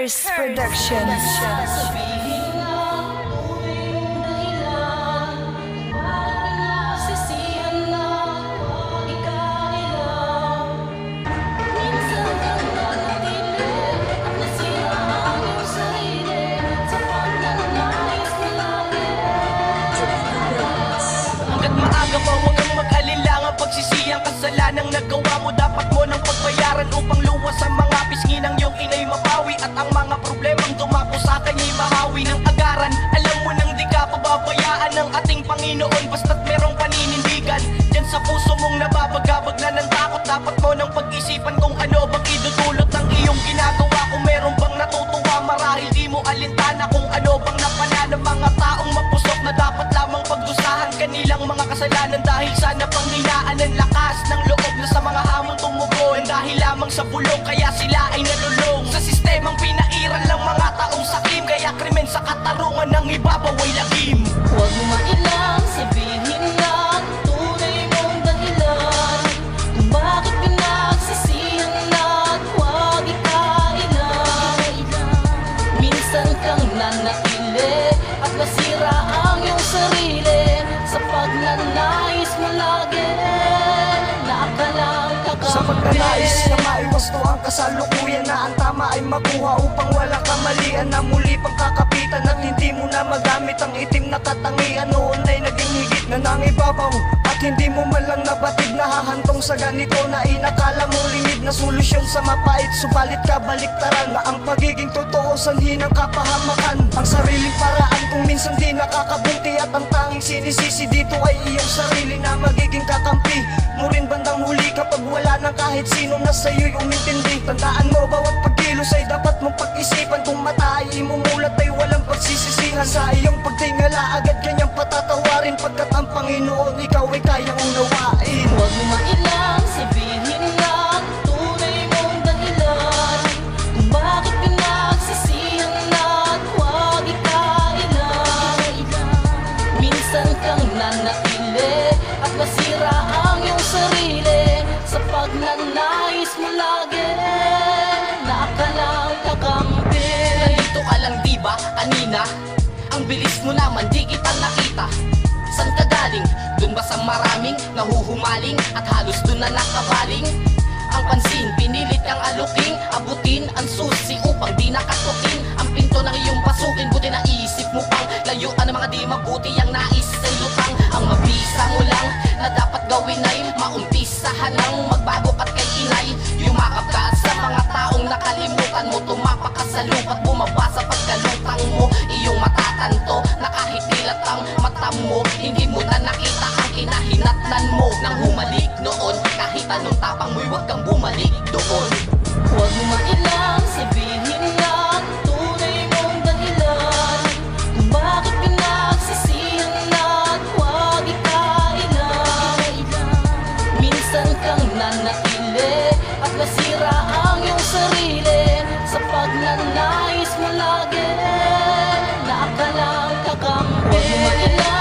Curse Productions. Sabihin na tunay mong dahilan, bakit pinagsisihan na huwag ikailang. Minsan kang nanatili at nasira ang iyong sarili sa pagnanais mo lagi. Hanggat maaga pa huwag kang mag-alilangan, pagsisiyang kasalanang nagawa mo, dapat mo nang pagbayaran upang luwas ang mga pisngi ng iyong inay mapawi. At ang mga problemang dumapo sa kanya'y mahawi ng agaran. Alam mo nang di ka pababayaan ng ating Panginoon, basta't merong paninindigan. Diyan sa puso mong nababagabag na ng takot, dapat mo nang pag-isipan kung ano bang idudulot ng iyong ginagawa. Kung meron bang natutuwa, marahil di mo alintana kung ano bang napana ng mga taong mapusok na dapat lamang pagdusahan kanilang mga kasalanan dahil sa napanghinaan ng lakas ng loob na sa mga hamon tumugon. Dahil lamang sa bulong kaya sila ay nalulong sa sistemang pinairan lang mga taong sakim, kaya krimen sa katarungan ng ibabaw ay lagim. Huwag mo mailang, sabihin lang tunay mong dahilan, kung bakit pinagsisihan na at huwag ikailang. Minsan kang nanatili at masira ang iyong sarili sa pagnanais mo lagi na akalang Sa pagkanais na maiwas to ang kasalukuyan, na ang tama ay makuha upang walang kamalian, na muli pang kakapitan at hindi mo na magamit ang itim na katangian. Noon ay naging higit na nangibabaw at hindi mo man lang nabatid, nahahantong sa ganito na inakala mong lingid na solusyon sa mapait. Subalit kabaliktaran na ang pagiging totoo sanhi ng kapahamakan. Ang sariling paraan kung minsan di nakakabuti, at ang tanging sinisisi dito ay iyong sarili na magiging kakampi mo rin bandang huli kapag wala ng kahit sino na sa'yo'y umintindi. Tandaan mo, bawat pagkilos ay dapat mong pag-isipan. Kung mata ay imumulat ay walang pagsisisihan. Sa iyong pagtingala agad kanyang patatawarin, pagkat ang Panginoon ikaw ay kayang unawain. Huwag mo mailang, sabihin lang tunay mong dahilan, kung bakit pinagsisihan na at huwag ikailang. Minsan kang nanatili at masira ang iyong sarili sa pagnanais mo lagi na akalang kakampi. Nandito ka lang diba kanina? Ang bilis mo naman di kita nakita. San ka galing? Dun ba sa maraming nahuhumaling at halos dun na nakabaling? Ang pansin, pinilit kang aluking, abutin ang susi upang di nakatukin ang pinto ng iyong pasukin. Buti na isip mo pang layuan ng mga di mabuti ang nais ay lutang. Ang mabisa mo lang na dapat gawin ay maumpisahan ng magbago ka't kay inay. Yumakap ka sa mga taong nakalimutan mo, tumapak ka sa lupa't bumaba sa pagkalutang mo. Iyong matatanto na kahit dilat ang mata mo, hindi mo na nakita ang kinahinatnan mo. Nang humalik noon, kahit anong tapang mo'y huwag kang bumalik doon. Huwag mo mailang, sabihin lang tunay mong dahilan, kung bakit pinagsisihan na at huwag ikailang. Minsan kang nanatili at masira ang iyong sarili sa pagnanais mo lagi na akalang kakampi. Huwag mo mailang,